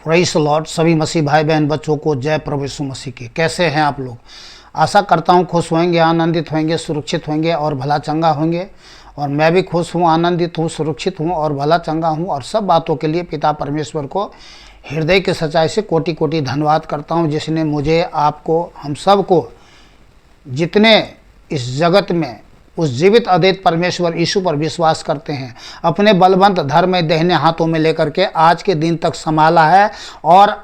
Praise the Lord. सभी मसीह भाई बहन बच्चों को जय प्रभु यीशु मसीह की। कैसे हैं आप लोग? आशा करता हूं खुश होंगे, आनंदित होंगे, सुरक्षित होंगे और भला चंगा होंगे। और मैं भी खुश हूं, आनंदित हूं, सुरक्षित हूं और भला चंगा हूं। और सब बातों के लिए पिता परमेश्वर को हृदय की सच्चाई से कोटि कोटि धन्यवाद करता हूं, जिसने मुझे, आपको, हम सब को, जितने इस जगत में उस जीवित अद्वैत परमेश्वर यीशु पर विश्वास करते हैं, अपने बलवंत धर्म दाहिने हाथों में लेकर के आज के दिन तक संभाला है और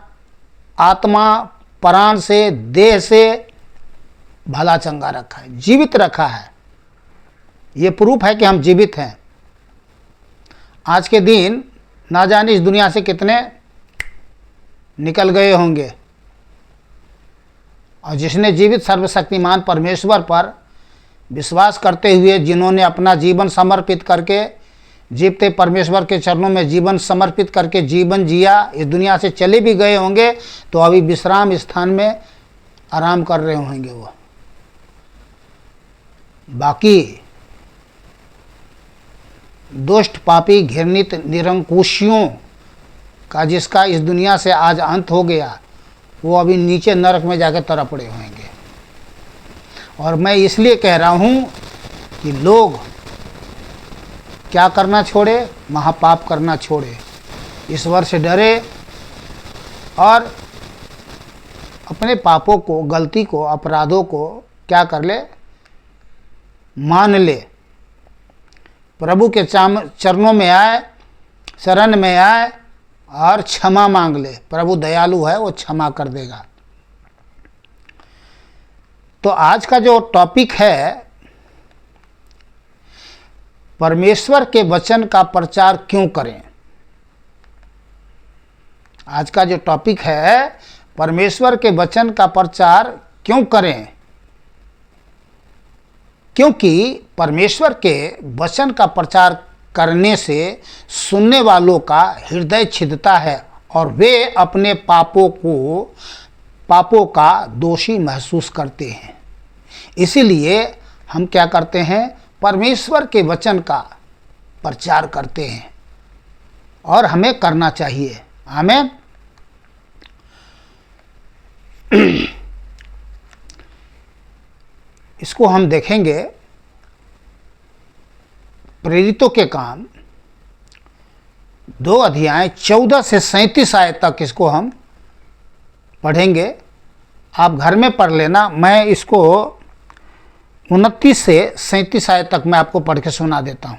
आत्मा प्राण से, देह से भला चंगा रखा है, जीवित रखा है। ये प्रूफ है कि हम जीवित हैं। आज के दिन ना जाने इस दुनिया से कितने निकल गए होंगे, और जिसने जीवित सर्वशक्तिमान परमेश्वर पर विश्वास करते हुए, जिन्होंने अपना जीवन समर्पित करके, जीवते परमेश्वर के चरणों में जीवन समर्पित करके जीवन जिया, इस दुनिया से चले भी गए होंगे तो अभी विश्राम स्थान में आराम कर रहे होंगे वो। बाकी दुष्ट, पापी, घृणित, निरंकुशियों का जिसका इस दुनिया से आज अंत हो गया, वो अभी नीचे नरक में जाकर तड़पड़े होंगे। और मैं इसलिए कह रहा हूँ कि लोग क्या करना छोड़े? महापाप करना छोड़े, ईश्वर से डरे और अपने पापों को, गलती को, अपराधों को क्या कर ले? मान ले। प्रभु के चरणों में आए, शरण में आए और क्षमा मांग ले। प्रभु दयालु है, वो क्षमा कर देगा। तो आज का जो टॉपिक है, परमेश्वर के वचन का प्रचार क्यों करें। आज का जो टॉपिक है, परमेश्वर के वचन का प्रचार क्यों करें। क्योंकि परमेश्वर के वचन का प्रचार करने से सुनने वालों का हृदय छिदता है और वे अपने पापों का दोषी महसूस करते हैं। इसीलिए हम क्या करते हैं? परमेश्वर के वचन का प्रचार करते हैं और हमें करना चाहिए। आमीन। इसको हम देखेंगे प्रेरितों के काम 2 अध्याय 14 से 37 आयत तक इसको हम पढ़ेंगे। आप घर में पढ़ लेना। मैं इसको 29 से 37 आयत तक मैं आपको पढ़ के सुना देता हूं।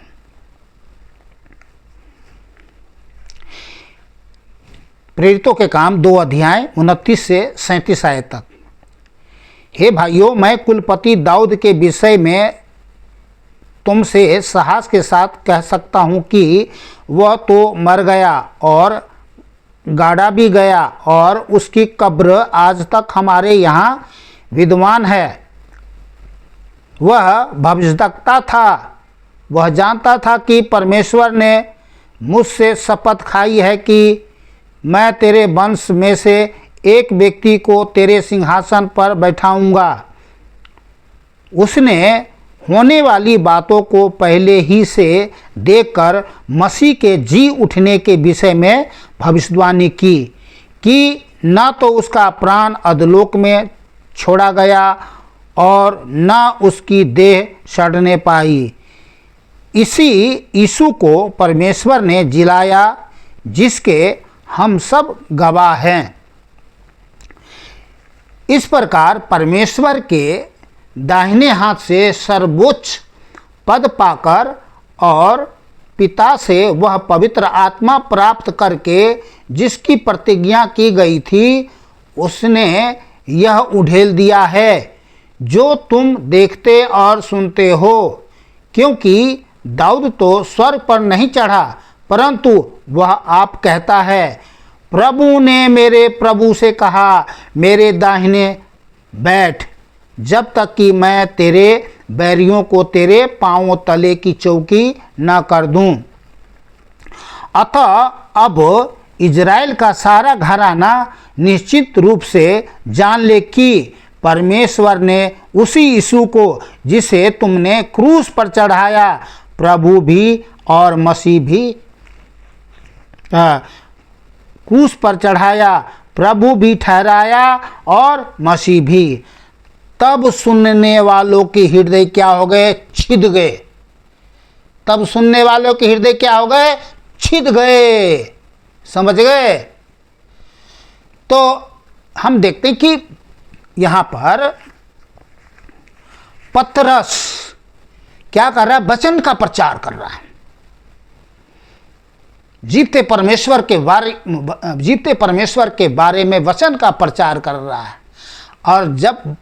प्रेरितों के काम 2 अध्याय 29 से 37 आयत तक। हे भाइयों, मैं कुलपति दाऊद के विषय में तुमसे साहस के साथ कह सकता हूं कि वह तो मर गया और गाड़ा भी गया और उसकी कब्र आज तक हमारे यहाँ विद्यमान है। वह भविष्यद्वक्ता था। वह जानता था कि परमेश्वर ने मुझसे शपथ खाई है कि मैं तेरे वंश में से एक व्यक्ति को तेरे सिंहासन पर बैठाऊंगा। उसने होने वाली बातों को पहले ही से देखकर मसीह के जी उठने के विषय में भविष्यवाणी की कि न तो उसका प्राण अधोलोक में छोड़ा गया और न उसकी देह सड़ने पाई। इसी यीशु को परमेश्वर ने जिलाया, जिसके हम सब गवाह हैं। इस प्रकार परमेश्वर के दाहिने हाथ से सर्वोच्च पद पाकर और पिता से वह पवित्र आत्मा प्राप्त करके जिसकी प्रतिज्ञा की गई थी, उसने यह उड़ेल दिया है जो तुम देखते और सुनते हो। क्योंकि दाऊद तो स्वर्ग पर नहीं चढ़ा, परंतु वह आप कहता है, प्रभु ने मेरे प्रभु से कहा, मेरे दाहिने बैठ, जब तक कि मैं तेरे बैरियों को तेरे पांवों तले की चौकी न कर दूं। अतः अब इजराइल का सारा घराना निश्चित रूप से जान ले कि परमेश्वर ने उसी यीशु को, जिसे तुमने क्रूस पर चढ़ाया, प्रभु भी और मसीह भी क्रूस पर चढ़ाया, प्रभु भी ठहराया और मसीह भी। तब सुनने वालों के हृदय क्या हो गए? छिद गए। तब सुनने वालों के हृदय क्या हो गए? छिद गए। समझ गए? तो हम देखते हैं कि यहां पर पतरस क्या कर रहा है? वचन का प्रचार कर रहा है। जीवते परमेश्वर के बारे में वचन का प्रचार कर रहा है। और जब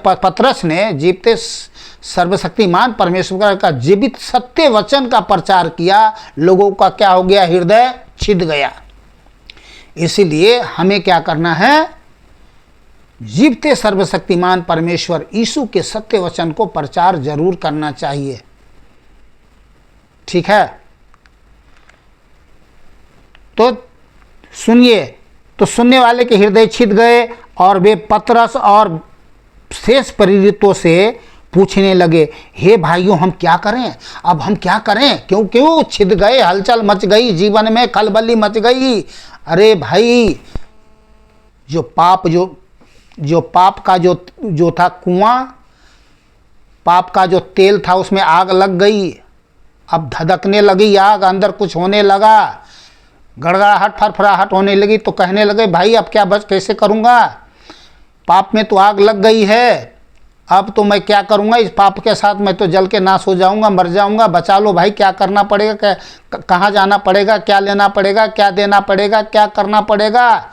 पतरस ने जीवते सर्वशक्तिमान परमेश्वर का जीवित सत्य वचन का प्रचार किया, लोगों का क्या हो गया? हृदय छिद गया। इसीलिए हमें क्या करना है? जीवते सर्वशक्तिमान परमेश्वर यीशु के सत्य वचन को प्रचार जरूर करना चाहिए। ठीक है? तो सुनिए, तो सुनने वाले के हृदय छिद गए और वे पतरस और शेष प्रेरितों से पूछने लगे, हे भाइयों, हम क्या करें? अब हम क्या करें? क्यों छिद गए? हलचल मच गई, जीवन में खलबली मच गई। अरे भाई, जो पाप का जो था कुआं, पाप का जो तेल था, उसमें आग लग गई। अब धधकने लगी आग, अंदर कुछ होने लगा, गड़गड़ाहट फरफराहट होने लगी। तो कहने लगे, भाई अब क्या कैसे करूँगा? पाप में तो आग लग गई है, अब तो मैं क्या करूँगा? इस पाप के साथ मैं तो जल के नाश हो जाऊँगा, मर जाऊँगा। बचा लो भाई, क्या करना पड़ेगा? कहाँ जाना पड़ेगा? क्या लेना पड़ेगा? क्या देना पड़ेगा? क्या करना पड़ेगा?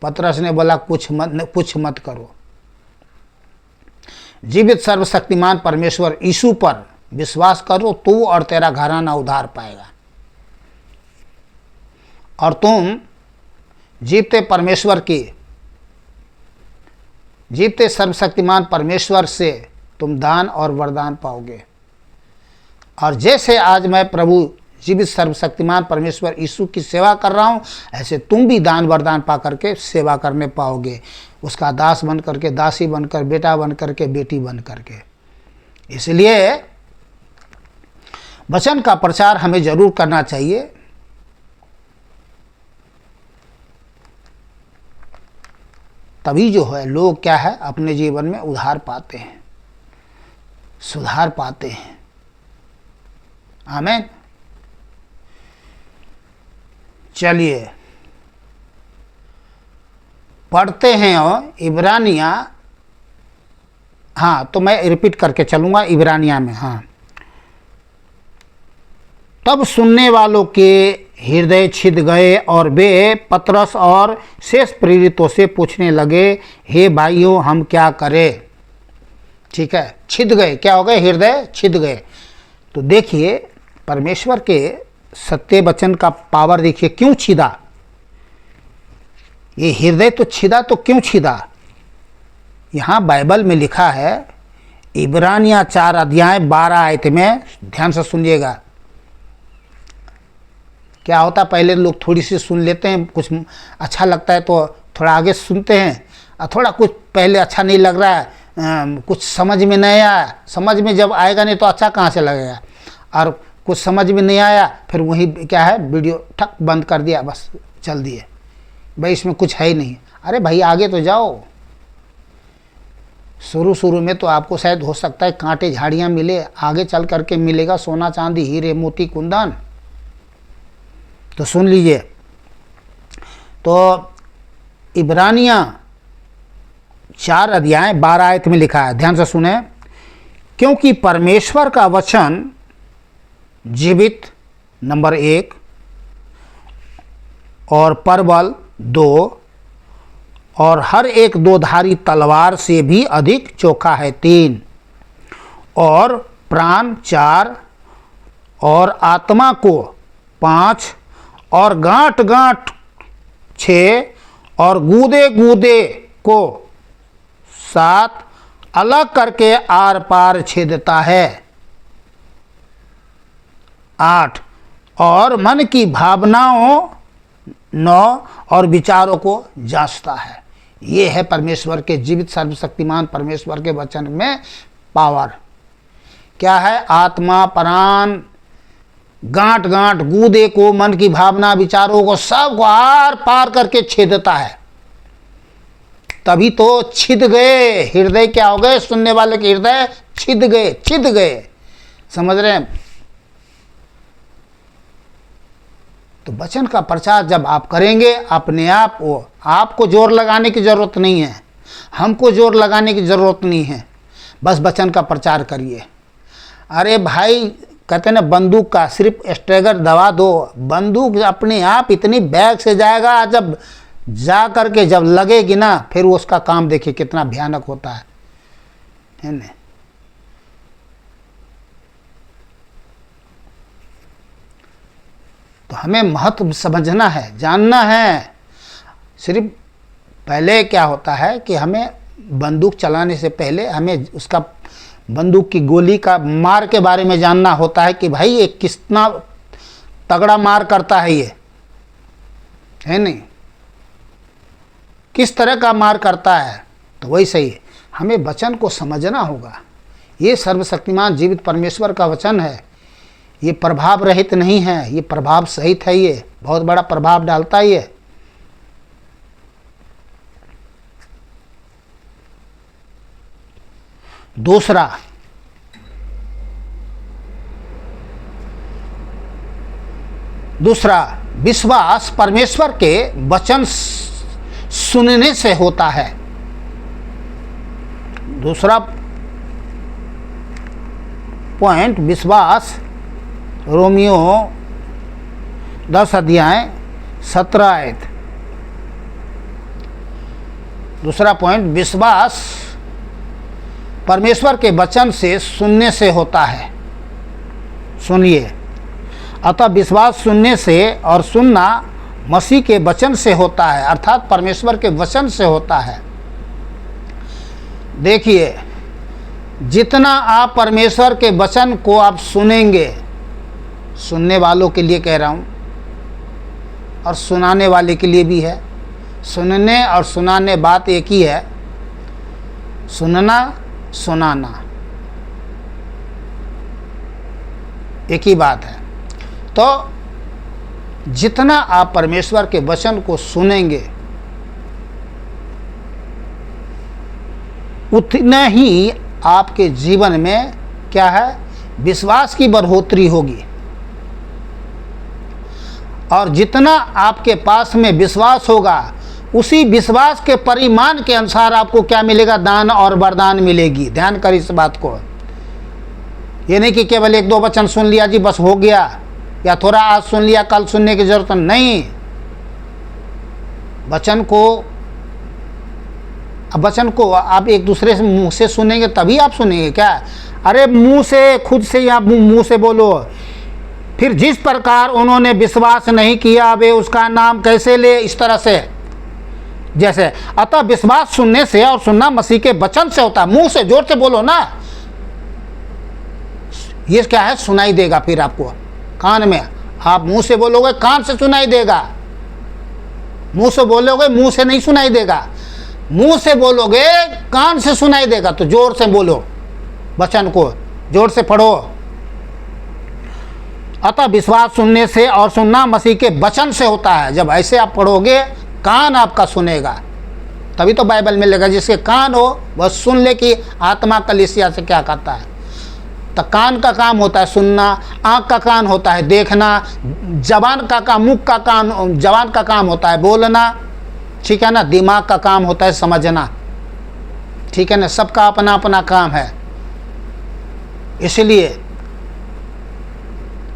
पतरस ने बोला, कुछ मत करो। जीवित सर्वशक्तिमान परमेश्वर यीशु पर विश्वास करो, तू और तेरा घराना उद्धार पाएगा। और तुम जीवते सर्वशक्तिमान परमेश्वर से तुम दान और वरदान पाओगे। और जैसे आज मैं प्रभु जीवित सर्वशक्तिमान परमेश्वर यीशु की सेवा कर रहा हूँ, ऐसे तुम भी दान वरदान पा करके सेवा करने पाओगे। उसका दास बन करके, दासी बनकर, बेटा बन करके, बेटी बन करके। इसलिए वचन का प्रचार हमें जरूर करना चाहिए। तभी जो है लोग क्या है? अपने जीवन में उद्धार पाते हैं, सुधार पाते हैं। आमीन। चलिए पढ़ते हैं और इब्रानिया। हाँ, तो मैं रिपीट करके चलूँगा इब्रानिया में। हाँ, तब सुनने वालों के हृदय छिद गए और वे पतरस और शेष प्रेरितों से पूछने लगे, हे भाइयों, हम क्या करें? ठीक है, छिद गए। क्या हो गए? हृदय छिद गए। तो देखिए, परमेश्वर के सत्य वचन का पावर देखिए, क्यों छिदा? ये हृदय तो छिदा, तो क्यों छिदा? यहाँ बाइबल में लिखा है, इब्रानिया 4 अध्याय 12 आयत में, ध्यान से सुनिएगा। क्या होता, पहले लोग थोड़ी सी सुन लेते हैं, कुछ अच्छा लगता है तो थोड़ा आगे सुनते हैं, और थोड़ा कुछ पहले अच्छा नहीं लग रहा है, कुछ समझ में नहीं आया। समझ में जब आएगा नहीं तो अच्छा कहाँ से लगेगा? और कुछ समझ में नहीं आया, फिर वही क्या है, वीडियो ठक बंद कर दिया, बस चल दिए, भाई इसमें कुछ है ही नहीं। अरे भाई आगे तो जाओ। शुरू में तो आपको शायद हो सकता है कांटे झाड़ियाँ मिले, आगे चल करके मिलेगा सोना चांदी हीरे मोती कुंदन। तो सुन लीजिए, तो इब्रानिया 4 अध्याय 12 आयत में लिखा है, ध्यान से सुने। क्योंकि परमेश्वर का वचन जीवित नंबर 1 और प्रबल 2 और हर एक 2धारी तलवार से भी अधिक चोखा है 3 और प्राण 4 और आत्मा को 5 और गांठ गांठ 6 और गूदे गूदे को 7 अलग करके आर पार छेदता है। 8 और मन की भावनाओं 9 और विचारों को जांचता है। ये है परमेश्वर के जीवित सर्वशक्तिमान परमेश्वर के वचन में पावर। क्या है? आत्मा, प्राण, गांठ गांठ गूदे को, मन की भावना विचारों को सबको आर पार करके छेदता है। तभी तो छिद गए हृदय, क्या हो गए, सुनने वाले के हृदय छिद गए, छिद गए। समझ रहे हैं? तो वचन का प्रचार जब आप करेंगे अपने आप, वो आपको जोर लगाने की जरूरत नहीं है, हमको जोर लगाने की जरूरत नहीं है, बस वचन का प्रचार करिए। अरे भाई कहते ना बंदूक का सिर्फ स्ट्रेगर दबा दो, बंदूक अपने आप इतनी बैग से जाएगा, जब जा करके जब लगेगी ना फिर उसका काम देखिए कितना भयानक होता है ना। तो हमें महत्व समझना है, जानना है। सिर्फ पहले क्या होता है कि हमें बंदूक चलाने से पहले हमें उसका बंदूक की गोली का मार के बारे में जानना होता है कि भाई ये कितना तगड़ा मार करता है, ये है नहीं, किस तरह का मार करता है। तो वही सही है, हमें वचन को समझना होगा। ये सर्वशक्तिमान जीवित परमेश्वर का वचन है, ये प्रभाव रहित नहीं है, ये प्रभाव सहित है, ये बहुत बड़ा प्रभाव डालता है ये। दूसरा विश्वास परमेश्वर के वचन सुनने से होता है। दूसरा पॉइंट, विश्वास रोमियो 10 अध्याय 17 आयत। दूसरा पॉइंट, विश्वास परमेश्वर के वचन से सुनने से होता है। सुनिए, अतः विश्वास सुनने से और सुनना मसीह के वचन से होता है, अर्थात परमेश्वर के वचन से होता है। देखिए, जितना आप परमेश्वर के वचन को आप सुनेंगे, सुनने वालों के लिए कह रहा हूँ और सुनाने वाले के लिए भी है। सुनने और सुनाने बात एक ही है, सुनना सुनाना एक ही बात है। तो जितना आप परमेश्वर के वचन को सुनेंगे उतना ही आपके जीवन में क्या है, विश्वास की बढ़ोतरी होगी। और जितना आपके पास में विश्वास होगा उसी विश्वास के परिमाण के अनुसार आपको क्या मिलेगा, दान और वरदान मिलेगी। ध्यान कर इस बात को। ये नहीं कि केवल 1-2 वचन सुन लिया जी बस हो गया, या थोड़ा आज सुन लिया कल सुनने की जरूरत नहीं। वचन को आप एक दूसरे से मुंह से सुनेंगे तभी आप सुनेंगे क्या? अरे मुंह से, खुद से या मुंह से बोलो। फिर जिस प्रकार उन्होंने विश्वास नहीं किया वे उसका नाम कैसे ले, इस तरह से। जैसे अतः विश्वास सुनने से और सुनना मसीह के वचन से होता है। मुंह से जोर से बोलो ना, ये क्या है, सुनाई देगा। फिर आपको कान में, आप मुंह से बोलोगे कान से सुनाई देगा, मुंह से बोलोगे मुंह से नहीं सुनाई देगा। मुंह से बोलोगे कान से सुनाई देगा। तो जोर से बोलो, वचन को जोर से पढ़ो। अतः विश्वास सुनने से और सुनना मसीह के वचन से होता है। जब ऐसे आप पढ़ोगे कान आपका सुनेगा, तभी तो बाइबल में लिखा जिसके कान हो वह सुन ले कि आत्मा कलीसिया से क्या कहता है। तो कान का काम होता है सुनना, आँख का काम होता है देखना, जबान का काम, मुख का काम, जबान का काम होता है बोलना, ठीक है ना। दिमाग का काम होता है समझना, ठीक है ना। सबका अपना अपना काम है। इसलिए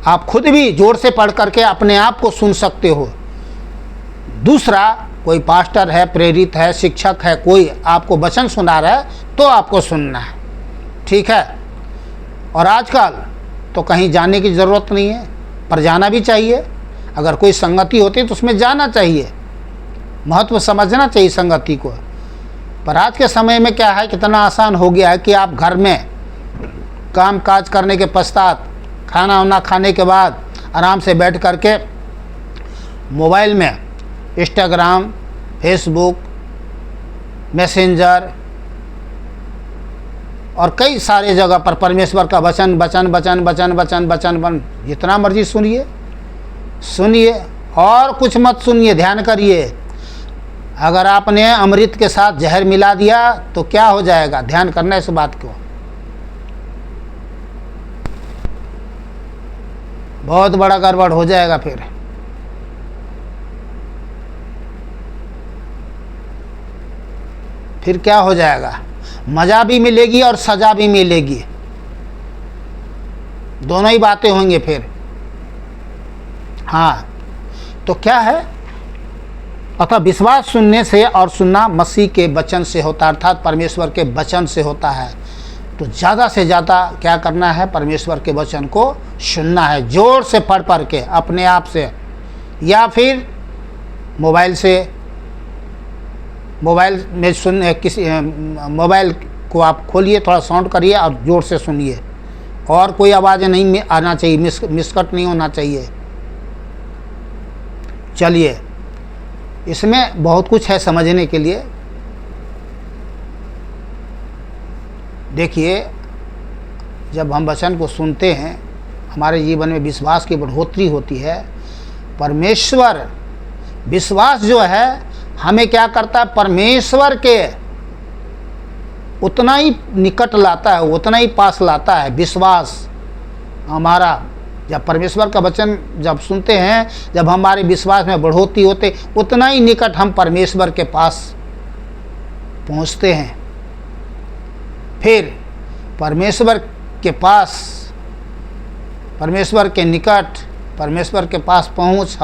आप खुद भी जोर से पढ़ करके अपने आप को सुन सकते हो। दूसरा, कोई पास्टर है, प्रेरित है, शिक्षक है, कोई आपको वचन सुना रहा है तो आपको सुनना है, ठीक है। और आजकल तो कहीं जाने की ज़रूरत नहीं है, पर जाना भी चाहिए। अगर कोई संगति होती है तो उसमें जाना चाहिए, महत्व समझना चाहिए संगति को। पर आज के समय में क्या है, कितना आसान हो गया है कि आप घर में काम काज करने के पश्चात, खाना वाना खाने के बाद आराम से बैठ करके मोबाइल में इंस्टाग्राम, फेसबुक, मैसेंजर, और कई सारे जगह पर परमेश्वर का वचन वचन वचन वचन वचन वचन वचन जितना मर्जी सुनिए सुनिए, और कुछ मत सुनिए, ध्यान करिए। अगर आपने अमृत के साथ जहर मिला दिया तो क्या हो जाएगा, ध्यान करना इस बात को। बहुत बड़ा गड़बड़ हो जाएगा। फिर क्या हो जाएगा, मज़ा भी मिलेगी और सज़ा भी मिलेगी, दोनों ही बातें होंगी फिर। हाँ, तो क्या है, अतः विश्वास सुनने से और सुनना मसीह के वचन से होता है, अर्थात परमेश्वर के वचन से होता है। तो ज़्यादा से ज़्यादा क्या करना है, परमेश्वर के वचन को सुनना है, ज़ोर से पढ़ पढ़ के अपने आप से, या फिर मोबाइल से, मोबाइल में किसी मोबाइल को आप खोलिए, थोड़ा साउंड करिए और ज़ोर से सुनिए, और कोई आवाज़ नहीं आना चाहिए, मिसकट नहीं होना चाहिए। चलिए, इसमें बहुत कुछ है समझने के लिए। देखिए, जब हम वचन को सुनते हैं, हमारे जीवन में विश्वास की बढ़ोतरी होती है। परमेश्वर, विश्वास जो है हमें क्या करता है, परमेश्वर के उतना ही निकट लाता है, उतना ही पास लाता है। विश्वास हमारा, जब परमेश्वर का वचन जब सुनते हैं, जब हमारे विश्वास में बढ़ोतरी होते, उतना ही निकट हम परमेश्वर के पास पहुंचते हैं। फिर परमेश्वर के पास, परमेश्वर के निकट, परमेश्वर के पास पहुंच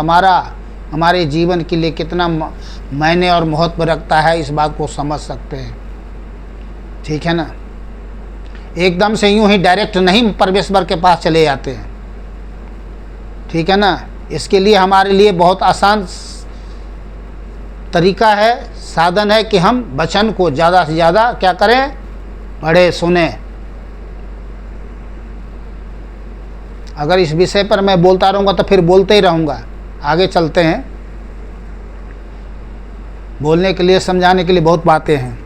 हमारे जीवन के लिए कितना मायने और महत्व रखता है, इस बात को समझ सकते हैं। ठीक है ना, एकदम से यूं ही डायरेक्ट नहीं परमेश्वर के पास चले जाते हैं। ठीक है ना, इसके लिए हमारे लिए बहुत आसान तरीका है, साधन है कि हम वचन को ज़्यादा से ज़्यादा क्या करें, पढ़े सुने। अगर इस विषय पर मैं बोलता रहूँगा तो फिर बोलते ही रहूँगा। आगे चलते हैं, बोलने के लिए, समझाने के लिए बहुत बातें हैं।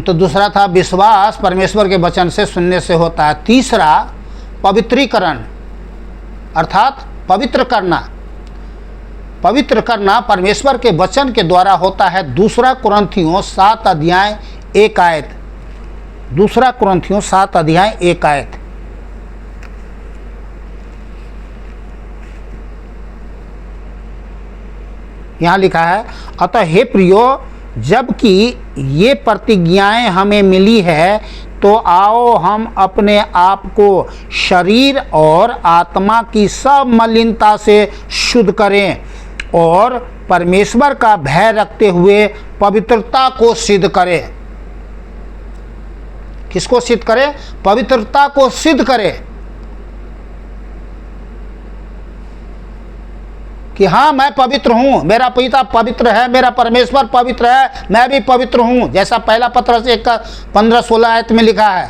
तो दूसरा था विश्वास परमेश्वर के वचन से सुनने से होता है। तीसरा पवित्रीकरण, अर्थात पवित्र करना। पवित्र करना परमेश्वर के वचन के द्वारा होता है। दूसरा कुरिन्थियों 7 अध्याय 1 आयत। दूसरा कुरिन्थियों 7 अध्याय 1 आयत। यहाँ लिखा है, अतः हे प्रियो, जबकि ये प्रतिज्ञाएं हमें मिली है, तो आओ हम अपने आप को शरीर और आत्मा की सब मलिनता से शुद्ध करें और परमेश्वर का भय रखते हुए पवित्रता को सिद्ध करें। किसको सिद्ध करें? पवित्रता को सिद्ध करें कि हाँ, मैं पवित्र हूँ, मेरा पिता पवित्र है, मेरा परमेश्वर पवित्र है, मैं भी पवित्र हूँ। जैसा पहला पत्रस 1:15-16 आयत में लिखा है,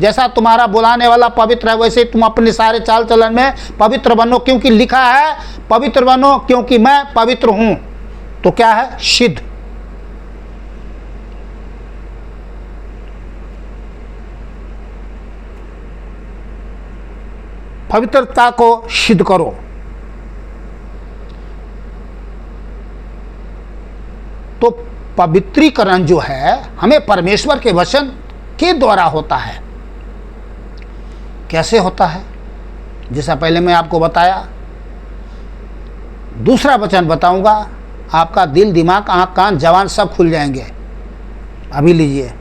जैसा तुम्हारा बुलाने वाला पवित्र है, वैसे तुम अपने सारे चाल चलन में पवित्र बनो, क्योंकि लिखा है पवित्र बनो क्योंकि मैं पवित्र हूँ। तो क्या है? सिद्ध। पवित्रता को सिद्ध करो। तो पवित्रीकरण जो है हमें परमेश्वर के वचन के द्वारा होता है। कैसे होता है? जैसा पहले मैं आपको बताया, दूसरा वचन बताऊंगा, आपका दिल, दिमाग, आंख, कान, जवान सब खुल जाएंगे। अभी लीजिए,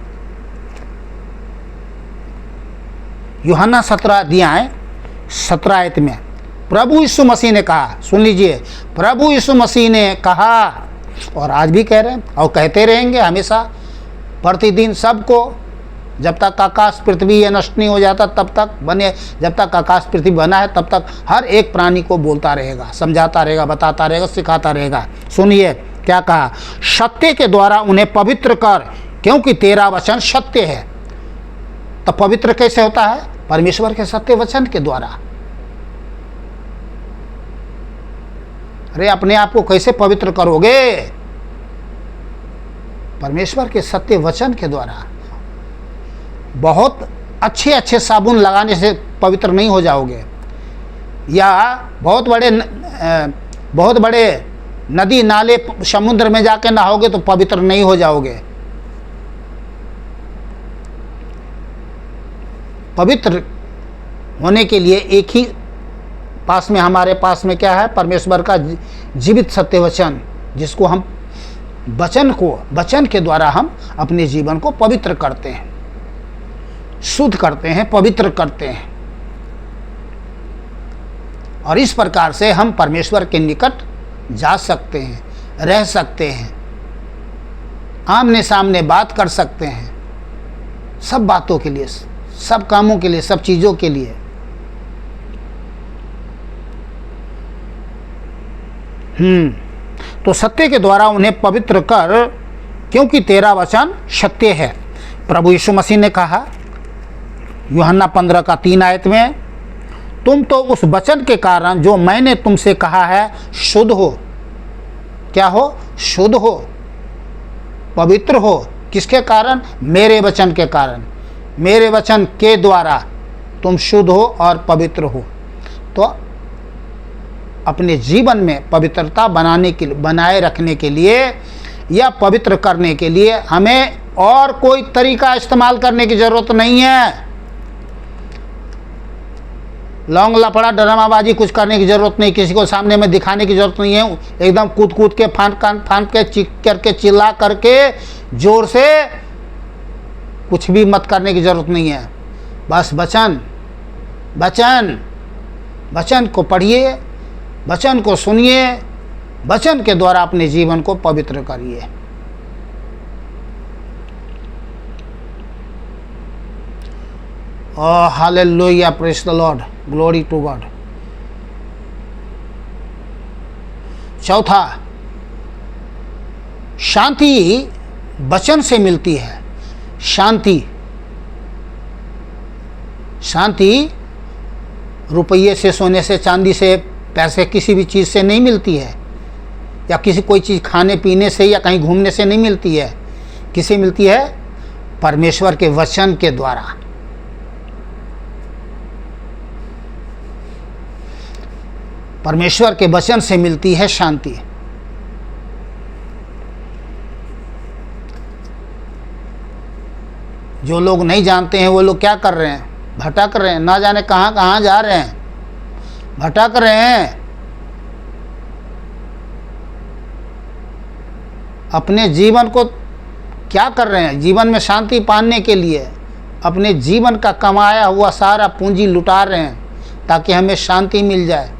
यूहन्ना 17 अध्याय 17 आयत में प्रभु यीशु मसीह ने कहा, सुन लीजिए, प्रभु यीशु मसीह ने कहा, और आज भी कह रहे हैं और कहते रहेंगे हमेशा, प्रतिदिन सबको, जब तक आकाश पृथ्वी ये नष्ट नहीं हो जाता तब तक बने, जब तक आकाश पृथ्वी बना है तब तक हर एक प्राणी को बोलता रहेगा, समझाता रहेगा, बताता रहेगा, सिखाता रहेगा। सुनिए क्या कहा, सत्य के द्वारा उन्हें पवित्र कर, क्योंकि तेरा वचन सत्य है। तो पवित्र कैसे होता है? परमेश्वर के सत्य वचन के द्वारा। अरे अपने आप को कैसे पवित्र करोगे? परमेश्वर के सत्य वचन के द्वारा। बहुत अच्छे अच्छे साबुन लगाने से पवित्र नहीं हो जाओगे, या बहुत बड़े नदी नाले समुद्र में जाके नहाओगे तो पवित्र नहीं हो जाओगे। पवित्र होने के लिए एक ही हमारे पास में क्या है? परमेश्वर का जीवित सत्य वचन, जिसको हम वचन के द्वारा हम अपने जीवन को पवित्र करते हैं, शुद्ध करते हैं, पवित्र करते हैं, और इस प्रकार से हम परमेश्वर के निकट जा सकते हैं, रह सकते हैं, आमने सामने बात कर सकते हैं, सब बातों के लिए, सब कामों के लिए, सब चीज़ों के लिए। तो सत्य के द्वारा उन्हें पवित्र कर, क्योंकि तेरा वचन सत्य है। प्रभु यीशु मसीह ने कहा यूहन्ना 15:3 में, तुम तो उस वचन के कारण जो मैंने तुमसे कहा है शुद्ध हो। क्या हो? शुद्ध हो, पवित्र हो। किसके कारण? मेरे वचन के कारण। मेरे वचन के द्वारा तुम शुद्ध हो और पवित्र हो। तो अपने जीवन में पवित्रता बनाए रखने के लिए या पवित्र करने के लिए हमें और कोई तरीका इस्तेमाल करने की ज़रूरत नहीं है। लौंग लफड़ा ड्रामाबाजी कुछ करने की ज़रूरत नहीं, किसी को सामने में दिखाने की ज़रूरत नहीं है। एकदम कूद के फांद के चीख करके चिल्ला करके ज़ोर से कुछ भी मत करने की ज़रूरत नहीं है। बस वचन को पढ़िए, वचन को सुनिए, वचन के द्वारा अपने जीवन को पवित्र करिए। Oh hallelujah, praise the Lord, glory to God. चौथा, शांति वचन से मिलती है। शांति रुपये से, सोने से, चांदी से, पैसे, किसी भी चीज़ से नहीं मिलती है, या कोई चीज़ खाने पीने से या कहीं घूमने से नहीं मिलती है। किससे मिलती है? परमेश्वर के वचन के द्वारा। परमेश्वर के वचन से मिलती है शांति। जो लोग नहीं जानते हैं वो लोग क्या कर रहे हैं? भटक रहे हैं, ना जाने कहाँ कहाँ जा रहे हैं, भटक रहे हैं। अपने जीवन को क्या कर रहे हैं? जीवन में शांति पाने के लिए अपने जीवन का कमाया हुआ सारा पूंजी लुटा रहे हैं ताकि हमें शांति मिल जाए।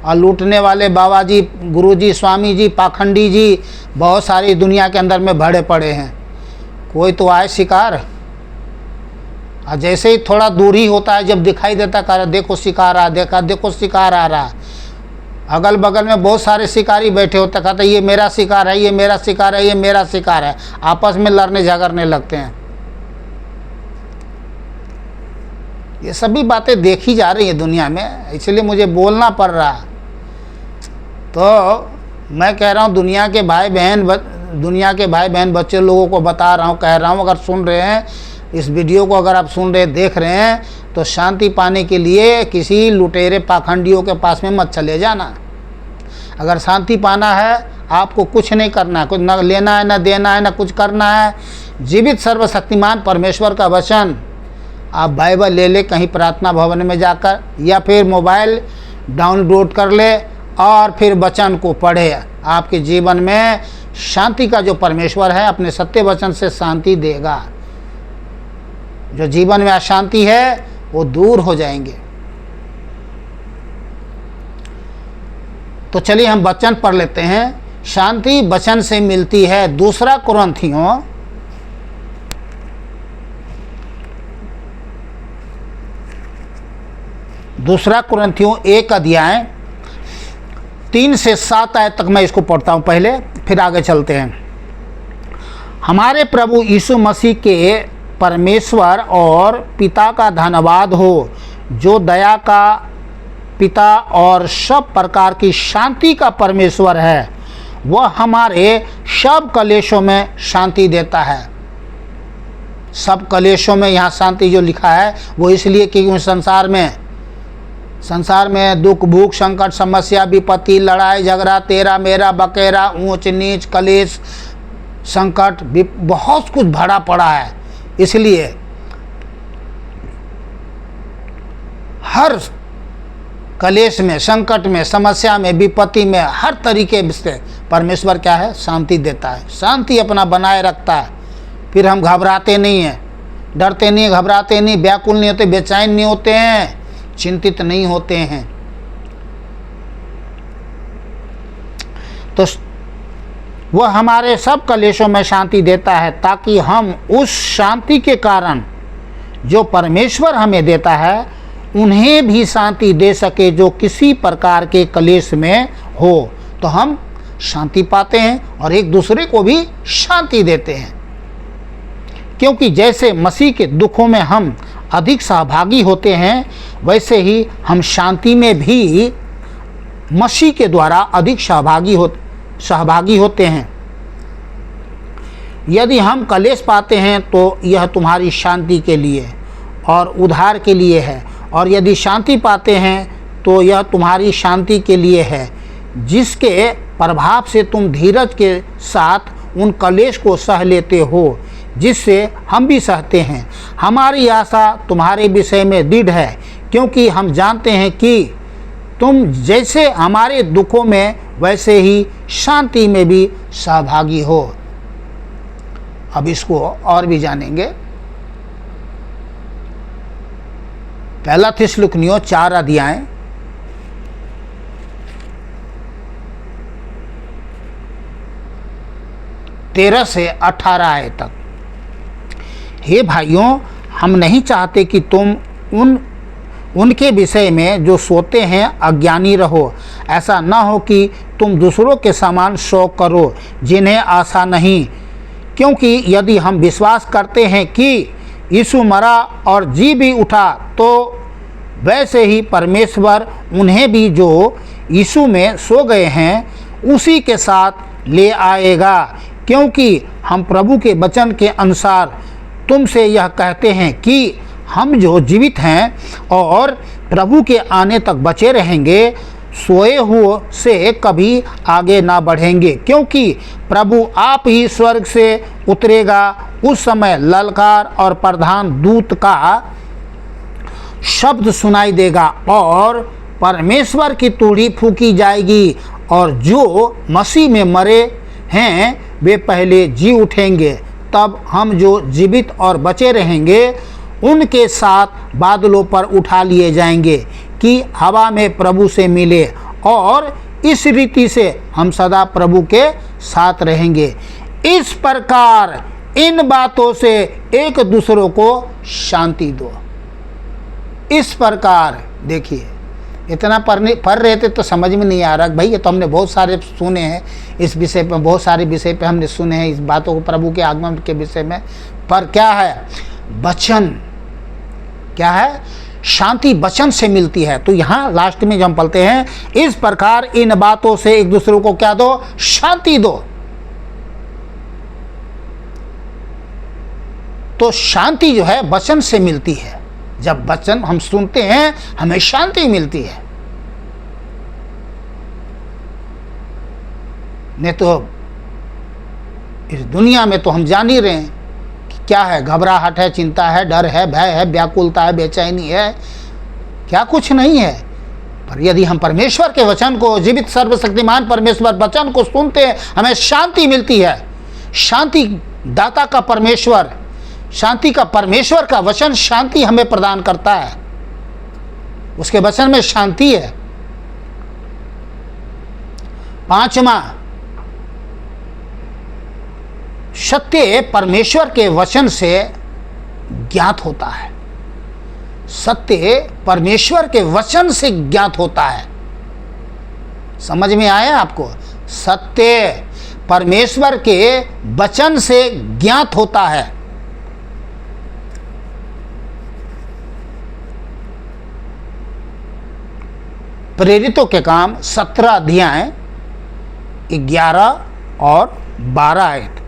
और लूटने वाले बाबा जी, गुरु जी, स्वामी जी, पाखंडी जी बहुत सारी दुनिया के अंदर में भरे पड़े हैं। कोई तो आए शिकार, और जैसे ही थोड़ा दूर ही होता है, जब दिखाई देता कर देखो शिकार आ, देखो शिकार आ रहा। अगल बगल में बहुत सारे शिकारी बैठे होते, कहते ये मेरा शिकार है, ये मेरा शिकार है, ये मेरा शिकार है। आपस में लड़ने झगड़ने लगते हैं। ये सभी बातें देखी जा रही है दुनिया में, इसलिए मुझे बोलना पड़ रहा। तो मैं कह रहा हूँ दुनिया के भाई बहन बच्चे लोगों को बता रहा हूँ, कह रहा हूँ, अगर सुन रहे हैं इस वीडियो को, अगर आप सुन रहे देख रहे हैं, तो शांति पाने के लिए किसी लुटेरे पाखंडियों के पास में मत चले जाना। अगर शांति पाना है, आपको कुछ नहीं करना है, कुछ न लेना है, न देना है, न कुछ करना है। जीवित सर्वशक्तिमान परमेश्वर का वचन आप बाइबल ले कहीं प्रार्थना भवन में जाकर, या फिर मोबाइल डाउनलोड कर ले और फिर वचन को पढ़े। आपके जीवन में शांति का जो परमेश्वर है अपने सत्य वचन से शांति देगा। जो जीवन में अशांति है वो दूर हो जाएंगे। तो चलिए हम वचन पढ़ लेते हैं। शांति वचन से मिलती है। दूसरा कुरिन्थियों 1:3-7 आयत तक मैं इसको पढ़ता हूँ पहले, फिर आगे चलते हैं। हमारे प्रभु यीशु मसीह के परमेश्वर और पिता का धन्यवाद हो, जो दया का पिता और सब प्रकार की शांति का परमेश्वर है। वह हमारे सब कलेशों में शांति देता है। सब कलेशों में यहाँ शांति जो लिखा है वो इसलिए कि संसार में दुख भूख संकट समस्या विपत्ति लड़ाई झगड़ा तेरा मेरा बकेरा ऊंच नीच कलेश संकट बहुत कुछ भरा पड़ा है। इसलिए हर कलेश में संकट में समस्या में विपत्ति में हर तरीके से परमेश्वर क्या है, शांति देता है, शांति अपना बनाए रखता है। फिर हम घबराते नहीं हैं, डरते नहीं, घबराते नहीं, व्याकुल नहीं होते, बेचैन नहीं होते हैं, चिंतित नहीं होते हैं। तो वह हमारे सब कलेशों में शांति देता है ताकि हम उस शांति के कारण जो परमेश्वर हमें देता है उन्हें भी शांति दे सके जो किसी प्रकार के कलेश में हो। तो हम शांति पाते हैं और एक दूसरे को भी शांति देते हैं, क्योंकि जैसे मसीह के दुखों में हम अधिक सहभागी होते हैं वैसे ही हम शांति में भी मसीह के द्वारा अधिक सहभागी होते हैं। यदि हम कलेश पाते हैं तो यह तुम्हारी शांति के लिए और उद्धार के लिए है, और यदि शांति पाते हैं तो यह तुम्हारी शांति के लिए है, जिसके प्रभाव से तुम धीरज के साथ उन कलेश को सह लेते हो जिससे हम भी सहते हैं। हमारी आशा तुम्हारे विषय में दृढ़ है, क्योंकि हम जानते हैं कि तुम जैसे हमारे दुखों में वैसे ही शांति में भी सहभागी हो। अब इसको और भी जानेंगे। पहला थिस्सलुनीकियों 4 अध्याय 13 से 18 आयत तक। हे भाइयों, हम नहीं चाहते कि तुम उनके विषय में जो सोते हैं अज्ञानी रहो। ऐसा न हो कि तुम दूसरों के समान शौक करो जिन्हें आशा नहीं, क्योंकि यदि हम विश्वास करते हैं कि यीशु मरा और जी भी उठा तो वैसे ही परमेश्वर उन्हें भी जो यीशु में सो गए हैं उसी के साथ ले आएगा। क्योंकि हम प्रभु के वचन के अनुसार तुमसे यह कहते हैं कि हम जो जीवित हैं और प्रभु के आने तक बचे रहेंगे, सोए हुए से कभी आगे ना बढ़ेंगे, क्योंकि प्रभु आप ही स्वर्ग से उतरेगा। उस समय ललकार और प्रधान दूत का शब्द सुनाई देगा और परमेश्वर की तुरही फूंकी जाएगी, और जो मसीह में मरे हैं वे पहले जी उठेंगे। तब हम जो जीवित और बचे रहेंगे उनके साथ बादलों पर उठा लिए जाएंगे कि हवा में प्रभु से मिले, और इस रीति से हम सदा प्रभु के साथ रहेंगे। इस प्रकार इन बातों से एक दूसरों को शांति दो। इस प्रकार देखिए, इतना पढ़ रहे थे तो समझ में नहीं आ रहा भाई, ये तो हमने बहुत सारे सुने हैं इस विषय पे, बहुत सारे विषय पे हमने सुने हैं इस बातों को, प्रभु के आगमन के विषय में। पर क्या है, वचन क्या है, शांति वचन से मिलती है। तो यहाँ लास्ट में जो हम पढ़ते हैं, इस प्रकार इन बातों से एक दूसरे को क्या दो, शांति दो। तो शांति जो है वचन से मिलती है। जब वचन हम सुनते हैं हमें शांति मिलती है। नहीं तो इस दुनिया में तो हम जान ही रहे हैं कि क्या है, घबराहट है, चिंता है, डर है, भय है, व्याकुलता है, बेचैनी है, क्या कुछ नहीं है। पर यदि हम परमेश्वर के वचन को, जीवित सर्वशक्तिमान परमेश्वर वचन को सुनते हैं, हमें शांति मिलती है। शांति दाता का परमेश्वर, शांति का परमेश्वर का वचन शांति हमें प्रदान करता है। उसके वचन में शांति है। 5वां, सत्य परमेश्वर के वचन से ज्ञात होता है। सत्य परमेश्वर के वचन से ज्ञात होता है। समझ में आया आपको? सत्य परमेश्वर के वचन से ज्ञात होता है। प्रेरितों के काम 17 अध्याय 11 और 12 आयत।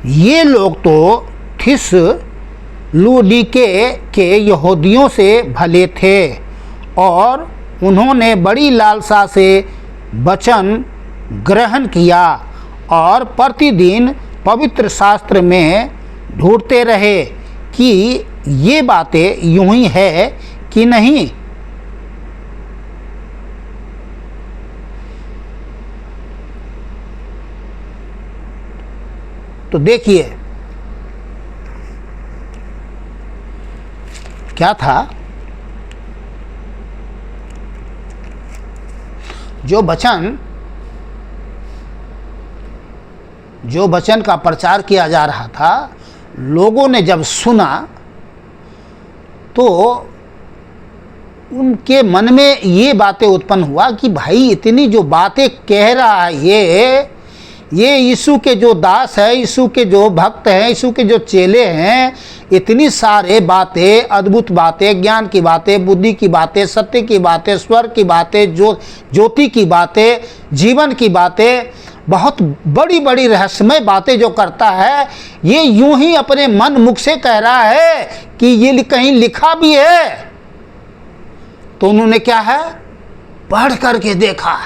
ये लोग तो थिस लुदिके के यहूदियों से भले थे और उन्होंने बड़ी लालसा से वचन ग्रहण किया और प्रतिदिन पवित्र शास्त्र में ढूंढते रहे कि ये बातें यूं ही है कि नहीं। तो देखिए क्या था, जो वचन का प्रचार किया जा रहा था, लोगों ने जब सुना तो उनके मन में ये बातें उत्पन्न हुआ कि भाई इतनी जो बातें कह रहा है ये यीशु के जो दास है, यीशु के जो भक्त हैं, यीशु के जो चेले हैं, इतनी सारे बातें, अद्भुत बातें, ज्ञान की बातें, बुद्धि की बातें, सत्य की बातें, स्वर्ग की बातें, ज्योति की बातें, जीवन की बातें, बहुत बड़ी बड़ी रहस्यमय बातें जो करता है, ये यूं ही अपने मन मुख से कह रहा है कि ये कहीं लिखा भी है। तो उन्होंने क्या है, पढ़ करके देखा,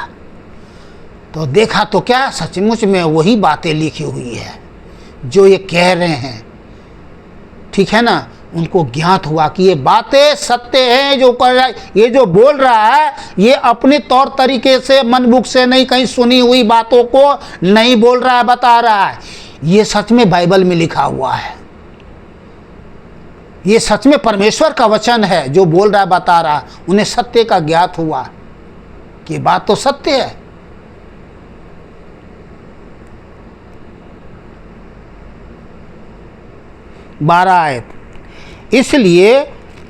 तो देखा तो क्या सचमुच में वही बातें लिखी हुई है जो ये कह रहे हैं, ठीक है ना। उनको ज्ञात हुआ कि ये बातें सत्य हैं, जो कर रहा है, ये जो बोल रहा है, ये अपने तौर तरीके से मन मुख से नहीं, कहीं सुनी हुई बातों को नहीं बोल रहा है, बता रहा है, ये सच में बाइबल में लिखा हुआ है, ये सच में परमेश्वर का वचन है जो बोल रहा है, बता रहा है। उन्हें सत्य का ज्ञात हुआ कि बात तो सत्य है। बारह आयत, इसलिए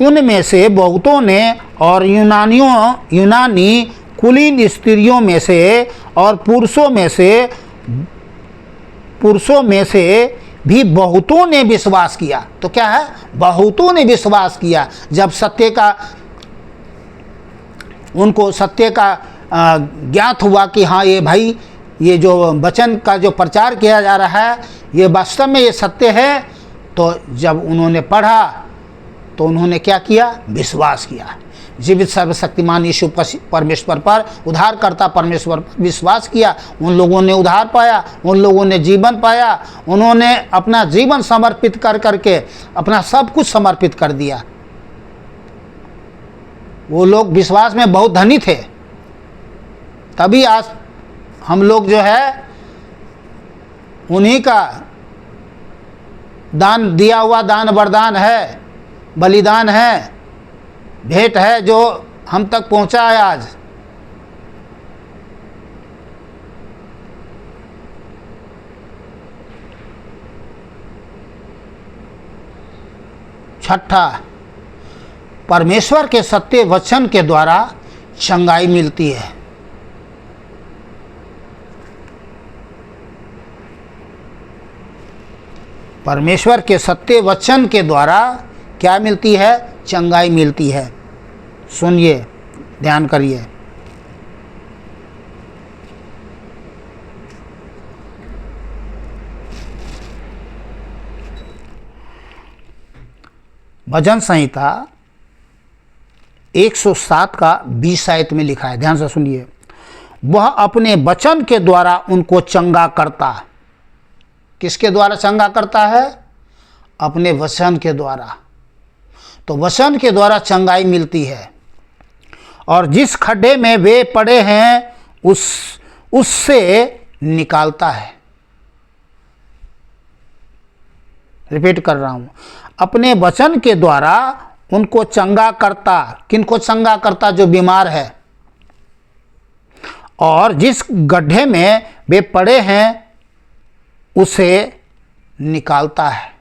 उनमें से बहुतों ने और यूनानी कुलीन स्त्रियों में से और पुरुषों में से भी बहुतों ने विश्वास किया। तो क्या है, बहुतों ने विश्वास किया। जब उनको सत्य का ज्ञात हुआ कि हाँ ये भाई, ये जो वचन का जो प्रचार किया जा रहा है, ये वास्तव में ये सत्य है, तो जब उन्होंने पढ़ा तो उन्होंने क्या किया, विश्वास किया। जीवित सर्वशक्तिमान यीशु परमेश्वर पर, उद्धारकर्ता परमेश्वर पर विश्वास किया। उन लोगों ने उद्धार पाया, उन लोगों ने जीवन पाया, उन्होंने अपना जीवन समर्पित कर करके अपना सब कुछ समर्पित कर दिया। वो लोग विश्वास में बहुत धनी थे, तभी आज हम लोग जो है उन्हीं का दान दिया हुआ दान वरदान है, बलिदान है, भेंट है, जो हम तक पहुंचा है आज। छठा, परमेश्वर के सत्य वचन के द्वारा चंगाई मिलती है। परमेश्वर के सत्य वचन के द्वारा क्या मिलती है, चंगाई मिलती है। सुनिए, ध्यान करिए। भजन संहिता 107 का 20 आयत में लिखा है, ध्यान से सुनिए। वह अपने वचन के द्वारा उनको चंगा करता। किसके द्वारा चंगा करता है, अपने वचन के द्वारा। तो वचन के द्वारा चंगाई मिलती है, और जिस खड्डे में वे पड़े हैं उससे निकालता है। रिपीट कर रहा हूं, अपने वचन के द्वारा उनको चंगा करता। किनको चंगा करता, जो बीमार है, और जिस गड्ढे में वे पड़े हैं उसे निकालता है।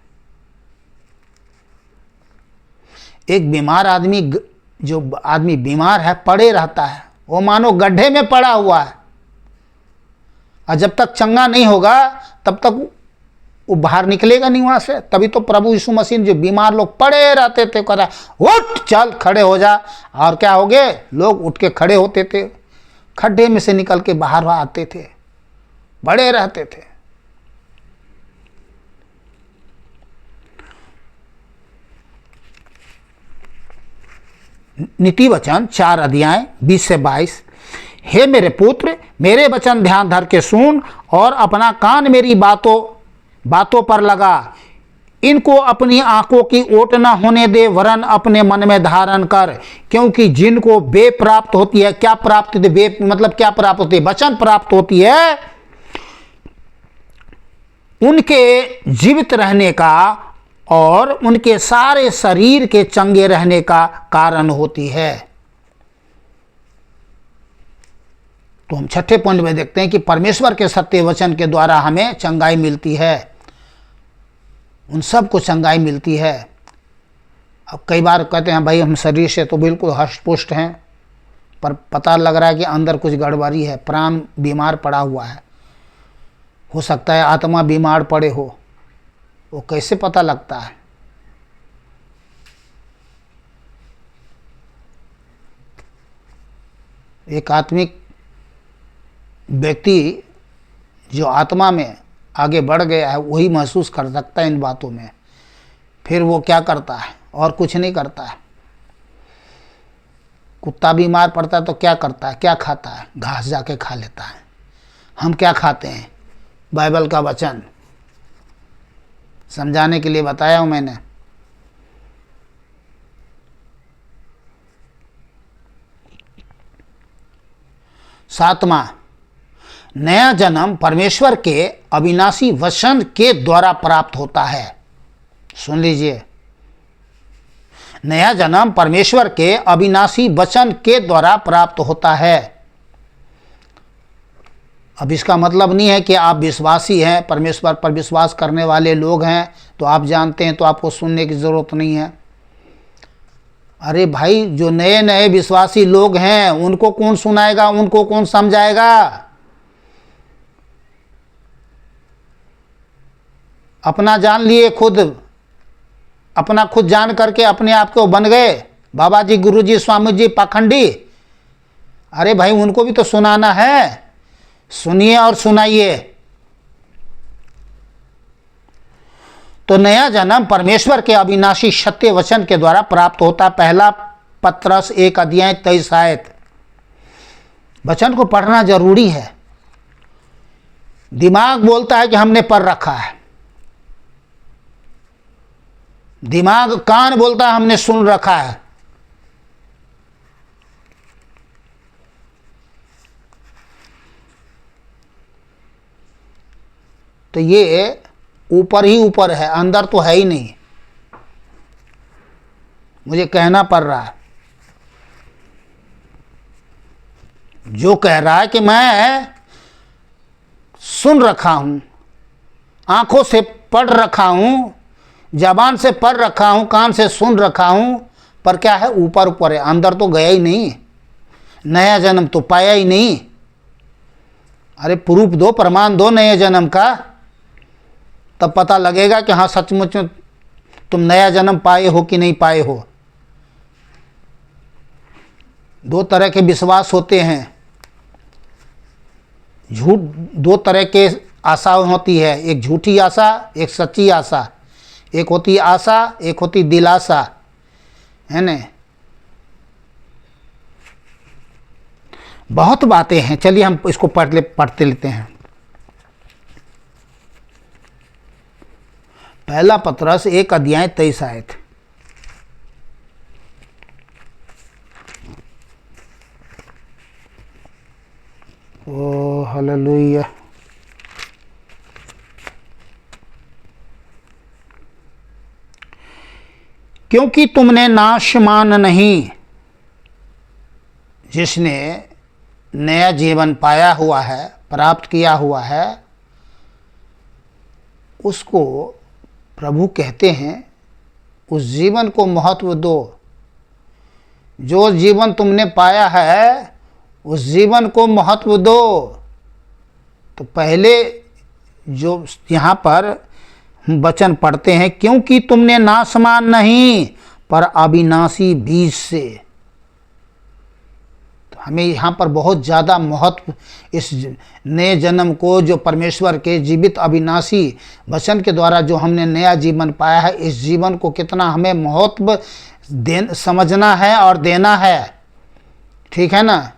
एक बीमार आदमी, जो आदमी बीमार है, पड़े रहता है, वो मानो गड्ढे में पड़ा हुआ है, और जब तक चंगा नहीं होगा तब तक वो बाहर निकलेगा नहीं वहाँ से। तभी तो प्रभु यीशु मसीह जो बीमार लोग पड़े रहते थे, कहा उठ चल खड़े हो जा, और क्या हो गए, लोग उठ के खड़े होते थे, खड्डे में से निकल के बाहर आते थे, बड़े रहते थे। नीति वचन 4 अध्याय 20 से 22। हे मेरे पुत्र, मेरे वचन ध्यान धर के सुन और अपना कान मेरी बातों पर लगा। इनको अपनी आंखों की ओट न होने दे, वरन अपने मन में धारण कर, क्योंकि जिनको बे प्राप्त होती है। क्या प्राप्त होती है? बे मतलब क्या प्राप्त होती है? वचन प्राप्त होती है, उनके जीवित रहने का और उनके सारे शरीर के चंगे रहने का कारण होती है। तो हम छठे पॉइंट में देखते हैं कि परमेश्वर के सत्य वचन के द्वारा हमें चंगाई मिलती है, उन सब को चंगाई मिलती है। अब कई बार कहते हैं भाई हम शरीर से तो बिल्कुल हष्ट-पुष्ट हैं, पर पता लग रहा है कि अंदर कुछ गड़बड़ी है, प्राण बीमार पड़ा हुआ है। हो सकता है आत्मा बीमार पड़े हो, वो कैसे पता लगता है? एक आत्मिक व्यक्ति जो आत्मा में आगे बढ़ गया है वही महसूस कर सकता है इन बातों में। फिर वो क्या करता है? और कुछ नहीं करता है। कुत्ता बीमार पड़ता है तो क्या करता है? क्या खाता है? घास जाके खा लेता है। हम क्या खाते हैं? बाइबल का वचन। समझाने के लिए बताया हूं मैंने। सातवां, नया जन्म परमेश्वर के अविनाशी वचन के द्वारा प्राप्त होता है। सुन लीजिए, नया जन्म परमेश्वर के अविनाशी वचन के द्वारा प्राप्त होता है। अब इसका मतलब नहीं है कि आप विश्वासी हैं, परमेश्वर पर विश्वास करने वाले लोग हैं तो आप जानते हैं तो आपको सुनने की ज़रूरत नहीं है। अरे भाई, जो नए नए विश्वासी लोग हैं उनको कौन सुनाएगा, उनको कौन समझाएगा? अपना जान लिए खुद, अपना खुद जान करके अपने आप को बन गए बाबा जी, गुरु जी, स्वामी जी पाखंडी। अरे भाई, उनको भी तो सुनाना है। सुनिए और सुनाइए। तो नया जन्म परमेश्वर के अविनाशी सत्य वचन के द्वारा प्राप्त होता। पहला पत्रस 1 अध्याय 23 आयत। वचन को पढ़ना जरूरी है। दिमाग बोलता है कि हमने पढ़ रखा है, दिमाग, कान बोलता है हमने सुन रखा है। तो ये ऊपर ही ऊपर है, अंदर तो है ही नहीं। मुझे कहना पड़ रहा है। जो कह रहा है कि मैं सुन रखा हूं, आंखों से पढ़ रखा हूं, जबान से पढ़ रखा हूं, कान से सुन रखा हूं, पर क्या है? ऊपर ऊपर है, अंदर तो गया ही नहीं, नया जन्म तो पाया ही नहीं। अरे प्रूफ दो, प्रमाण दो नए जन्म का, तब पता लगेगा कि हाँ सचमुच में तुम नया जन्म पाए हो कि नहीं पाए हो। दो तरह के विश्वास होते हैं, झूठ, दो तरह के आशा होती है, एक झूठी आशा, एक सच्ची आशा। एक होती आशा, एक होती दिलासा, है ना। बहुत बातें हैं, चलिए हम इसको पढ़ते लेते हैं। पहला पत्रस 1 अध्याय 23 आयत। ओ हालेलुया। क्योंकि तुमने नाशमान नहीं, जिसने नया जीवन पाया हुआ है, प्राप्त किया हुआ है, उसको प्रभु कहते हैं उस जीवन को महत्व दो। जो जीवन तुमने पाया है उस जीवन को महत्व दो। तो पहले जो यहाँ पर वचन पढ़ते हैं, क्योंकि तुमने नाशमान नहीं पर अविनाशी बीज से। तो हमें यहाँ पर बहुत ज़्यादा महत्व इस नए जन्म को, जो परमेश्वर के जीवित अविनाशी वचन के द्वारा जो हमने नया जीवन पाया है, इस जीवन को कितना हमें महत्व समझना है और देना है। ठीक है ना।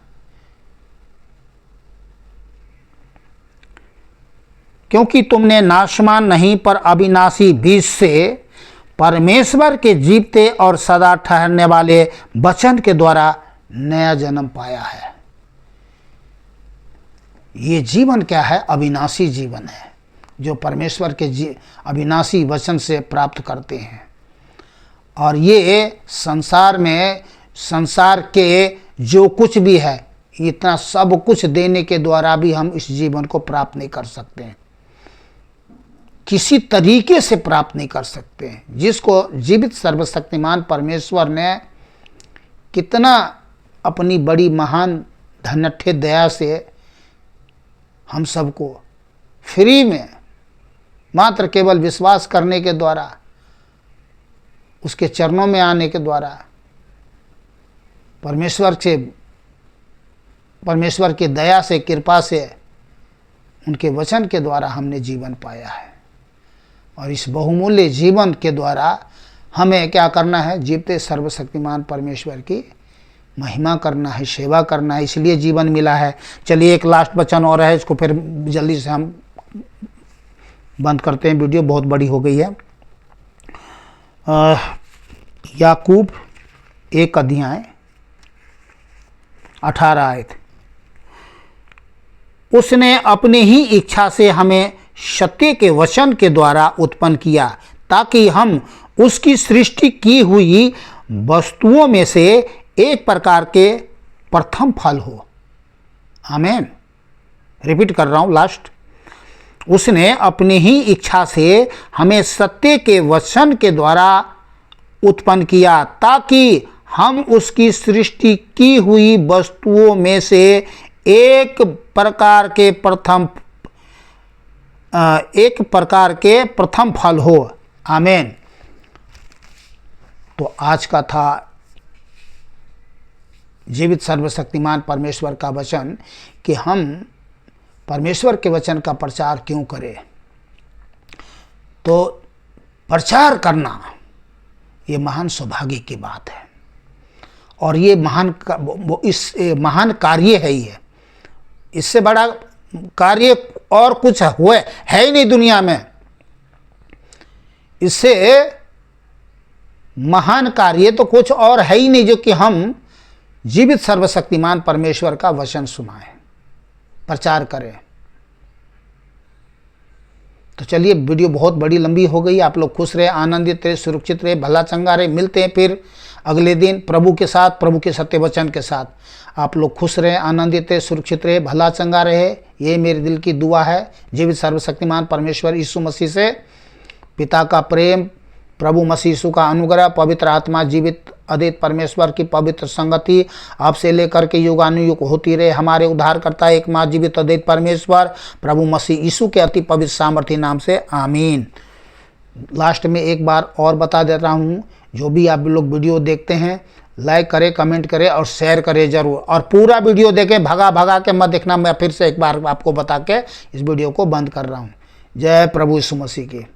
क्योंकि तुमने नाशमान नहीं पर अविनाशी बीज से परमेश्वर के जीवते और सदा ठहरने वाले वचन के द्वारा नया जन्म पाया है। ये जीवन क्या है? अविनाशी जीवन है, जो परमेश्वर के अविनाशी वचन से प्राप्त करते हैं। और ये संसार के जो कुछ भी है, इतना सब कुछ देने के द्वारा भी हम इस जीवन को प्राप्त नहीं कर सकते हैं, किसी तरीके से प्राप्त नहीं कर सकते हैं, जिसको जीवित सर्वशक्तिमान परमेश्वर ने कितना अपनी बड़ी महान धन्यठे दया से हम सबको फ्री में मात्र केवल विश्वास करने के द्वारा, उसके चरणों में आने के द्वारा, परमेश्वर की दया से, कृपा से, उनके वचन के द्वारा हमने जीवन पाया है। और इस बहुमूल्य जीवन के द्वारा हमें क्या करना है? जीवते सर्वशक्तिमान परमेश्वर की महिमा करना है, सेवा करना है, इसलिए जीवन मिला है। चलिए एक लास्ट वचन और है, इसको फिर जल्दी से हम बंद करते हैं, वीडियो बहुत बड़ी हो गई है। याकूब 1 अध्याय 18 आयत। उसने अपनी ही इच्छा से हमें सत्य के वचन के द्वारा उत्पन्न किया, ताकि हम उसकी सृष्टि की हुई वस्तुओं में से एक प्रकार के प्रथम फल हो। आमीन। रिपीट कर रहा हूं, लास्ट। उसने अपनी ही इच्छा से हमें सत्य के वचन के द्वारा उत्पन्न किया, ताकि हम उसकी सृष्टि की हुई वस्तुओं में से एक प्रकार के प्रथम फल हो। आमीन। तो आज का था जीवित सर्वशक्तिमान परमेश्वर का वचन कि हम परमेश्वर के वचन का प्रचार क्यों करें। तो प्रचार करना ये महान सौभाग्य की बात है, और ये महान कार्य है। ये इससे बड़ा कार्य और कुछ हुए है ही नहीं दुनिया में। इससे महान कार्य तो कुछ और है ही नहीं, जो कि हम जीवित सर्वशक्तिमान परमेश्वर का वचन सुनाएं, प्रचार करें। तो चलिए, वीडियो बहुत बड़ी लंबी हो गई। आप लोग खुश रहे, आनंदित रहे, सुरक्षित रहे, भला चंगा रहे। मिलते हैं फिर अगले दिन प्रभु के साथ, प्रभु के सत्य वचन के साथ। आप लोग खुश रहे, आनंदित रहे, सुरक्षित रहे, भला चंगा रहे, ये मेरे दिल की दुआ है। जीवित सर्वशक्तिमान परमेश्वर यीशु मसीह से पिता का प्रेम, प्रभु मसीह यीशु का अनुग्रह, पवित्र आत्मा, जीवित अद्वित परमेश्वर की पवित्र संगति आपसे लेकर के युगानुयुग होती रहे। हमारे उद्धारकर्ता एकमात्र जीवित अद्वित परमेश्वर प्रभु मसीह यीशु के अति पवित्र सामर्थी नाम से आमीन। लास्ट में एक बार और बता देता हूँ, जो भी आप लोग वीडियो देखते हैं, लाइक करें, कमेंट करें और शेयर करें ज़रूर। और पूरा वीडियो देखें, भगा के मत देखना। मैं फिर से एक बार आपको बता के इस वीडियो को बंद कर रहा हूँ। जय प्रभु यीशु मसीह की।